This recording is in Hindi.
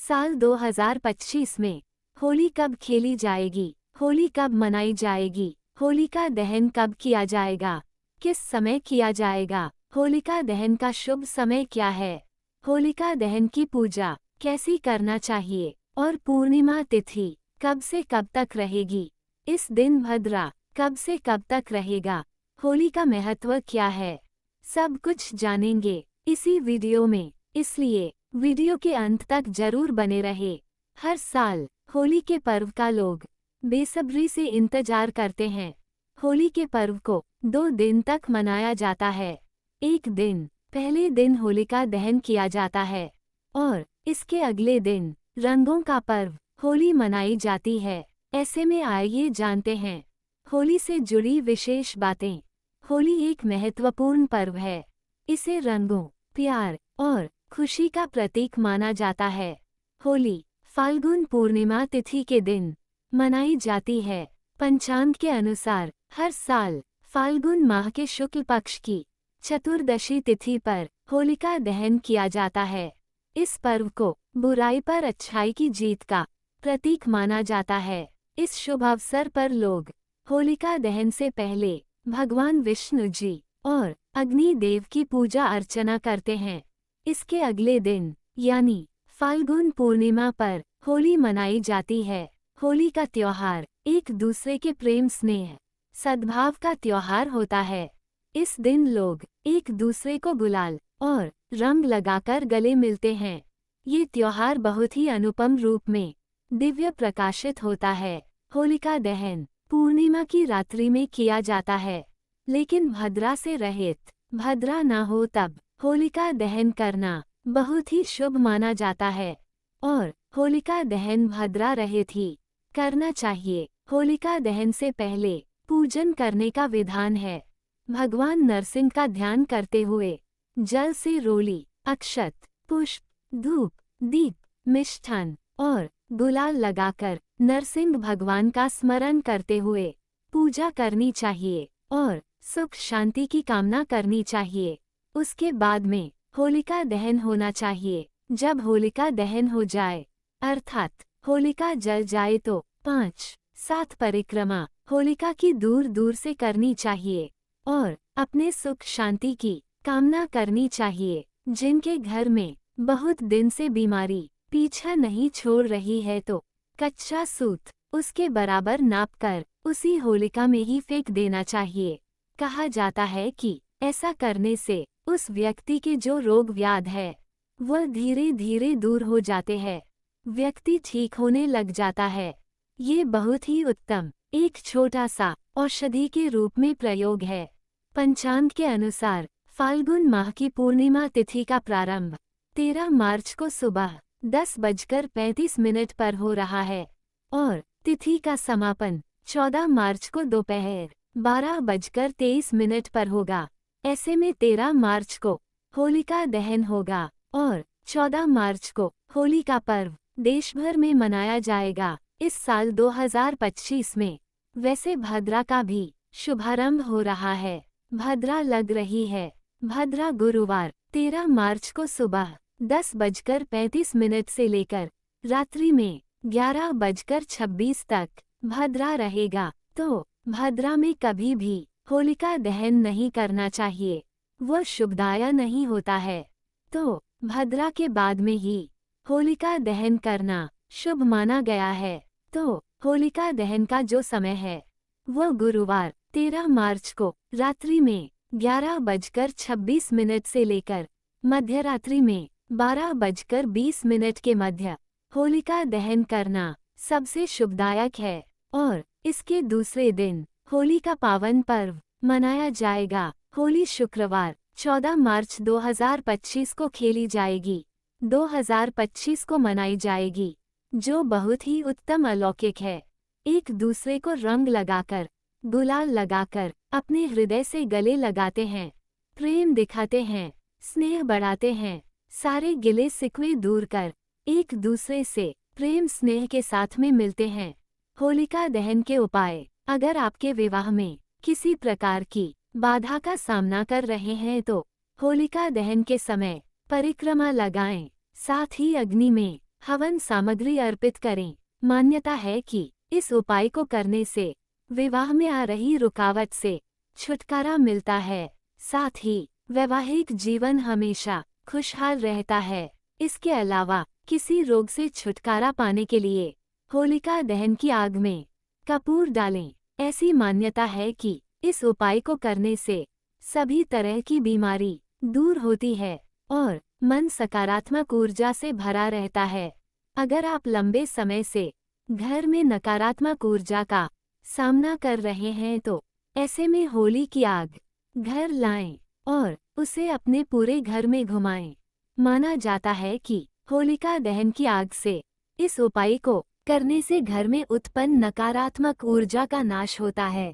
साल 2025 में होली कब खेली जाएगी, होली कब मनाई जाएगी, होलिका दहन कब किया जाएगा, किस समय किया जाएगा, होलिका दहन का शुभ समय क्या है, होलिका दहन की पूजा कैसी करना चाहिए और पूर्णिमा तिथि कब से कब तक रहेगी, इस दिन भद्रा कब से कब तक रहेगा, होली का महत्व क्या है, सब कुछ जानेंगे इसी वीडियो में, इसलिए वीडियो के अंत तक जरूर बने रहे। हर साल होली के पर्व का लोग बेसब्री से इंतजार करते हैं। होली के पर्व को 2 दिन तक मनाया जाता है। एक दिन पहले दिन होलिका दहन किया जाता है और इसके अगले दिन रंगों का पर्व होली मनाई जाती है। ऐसे में आइए जानते हैं होली से जुड़ी विशेष बातें। होली एक महत्वपूर्ण पर्व है। इसे रंगों, प्यार और खुशी का प्रतीक माना जाता है। होली फाल्गुन पूर्णिमा तिथि के दिन मनाई जाती है। पंचांग के अनुसार हर साल फाल्गुन माह के शुक्ल पक्ष की चतुर्दशी तिथि पर होलिका दहन किया जाता है। इस पर्व को बुराई पर अच्छाई की जीत का प्रतीक माना जाता है। इस शुभ अवसर पर लोग होलिका दहन से पहले भगवान विष्णु जी और अग्नि देव की पूजा अर्चना करते हैं। इसके अगले दिन यानी फाल्गुन पूर्णिमा पर होली मनाई जाती है। होली का त्योहार एक दूसरे के प्रेम स्नेह सद्भाव का त्योहार होता है। इस दिन लोग एक दूसरे को गुलाल और रंग लगाकर गले मिलते हैं। ये त्योहार बहुत ही अनुपम रूप में दिव्य प्रकाशित होता है। होलिका दहन पूर्णिमा की रात्रि में किया जाता है, लेकिन भद्रा से रहित भद्रा न हो तब होलिका दहन करना बहुत ही शुभ माना जाता है और होलिका दहन भद्रा रहित ही करना चाहिए। होलिका दहन से पहले पूजन करने का विधान है। भगवान नरसिंह का ध्यान करते हुए जल से रोली, अक्षत, पुष्प, धूप, दीप, मिष्ठान और गुलाल लगाकर नरसिंह भगवान का स्मरण करते हुए पूजा करनी चाहिए और सुख शांति की कामना करनी चाहिए। उसके बाद में होलिका दहन होना चाहिए। जब होलिका दहन हो जाए अर्थात होलिका जल जाए तो 5-7 परिक्रमा होलिका की दूर दूर से करनी चाहिए और अपने सुख शांति की कामना करनी चाहिए। जिनके घर में बहुत दिन से बीमारी पीछा नहीं छोड़ रही है तो कच्चा सूत उसके बराबर नापकर उसी होलिका में ही फेंक देना चाहिए। कहा जाता है कि ऐसा करने से उस व्यक्ति के जो रोग व्याध है वह धीरे धीरे दूर हो जाते हैं, व्यक्ति ठीक होने लग जाता है। ये बहुत ही उत्तम एक छोटा सा औषधि के रूप में प्रयोग है। पंचांग के अनुसार फाल्गुन माह की पूर्णिमा तिथि का प्रारंभ 13 मार्च को सुबह 10:35 पर हो रहा है और तिथि का समापन 14 मार्च को दोपहर 12:23 पर होगा। ऐसे में 13 मार्च को होलिका दहन होगा और 14 मार्च को होली का पर्व देश भर में मनाया जाएगा। इस साल 2025 में वैसे भद्रा का भी शुभारंभ हो रहा है। भद्रा लग रही है। भद्रा गुरुवार 13 मार्च को सुबह 10:35 से लेकर रात्रि में 11:26 तक भद्रा रहेगा। तो भद्रा में कभी भी होलिका दहन नहीं करना चाहिए, वह शुभदायक नहीं होता है। तो भद्रा के बाद में ही होलिका दहन करना शुभ माना गया है। तो होलिका दहन का जो समय है वह गुरुवार 13 मार्च को रात्रि में 11:26 से लेकर मध्यरात्रि में 12:20 के मध्य होलिका दहन करना सबसे शुभदायक है और इसके दूसरे दिन होली का पावन पर्व मनाया जाएगा। होली शुक्रवार 14 मार्च 2025 को खेली जाएगी, 2025 को मनाई जाएगी, जो बहुत ही उत्तम अलौकिक है। एक दूसरे को रंग लगाकर, गुलाल लगाकर अपने हृदय से गले लगाते हैं, प्रेम दिखाते हैं, स्नेह बढ़ाते हैं, सारे गिले शिकवे दूर कर एक दूसरे से प्रेम स्नेह के साथ में मिलते हैं। होलिका दहन के उपाय। अगर आपके विवाह में किसी प्रकार की बाधा का सामना कर रहे हैं तो होलिका दहन के समय परिक्रमा लगाएं, साथ ही अग्नि में हवन सामग्री अर्पित करें। मान्यता है कि इस उपाय को करने से विवाह में आ रही रुकावट से छुटकारा मिलता है, साथ ही वैवाहिक जीवन हमेशा खुशहाल रहता है। इसके अलावा किसी रोग से छुटकारा पाने के लिए होलिका दहन की आग में कपूर डालें। ऐसी मान्यता है कि इस उपाय को करने से सभी तरह की बीमारी दूर होती है और मन सकारात्मक ऊर्जा से भरा रहता है। अगर आप लंबे समय से घर में नकारात्मक ऊर्जा का सामना कर रहे हैं तो ऐसे में होली की आग घर लाएं और उसे अपने पूरे घर में घुमाएं। माना जाता है कि होलिका दहन की आग से इस उपाय को करने से घर में उत्पन्न नकारात्मक ऊर्जा का नाश होता है।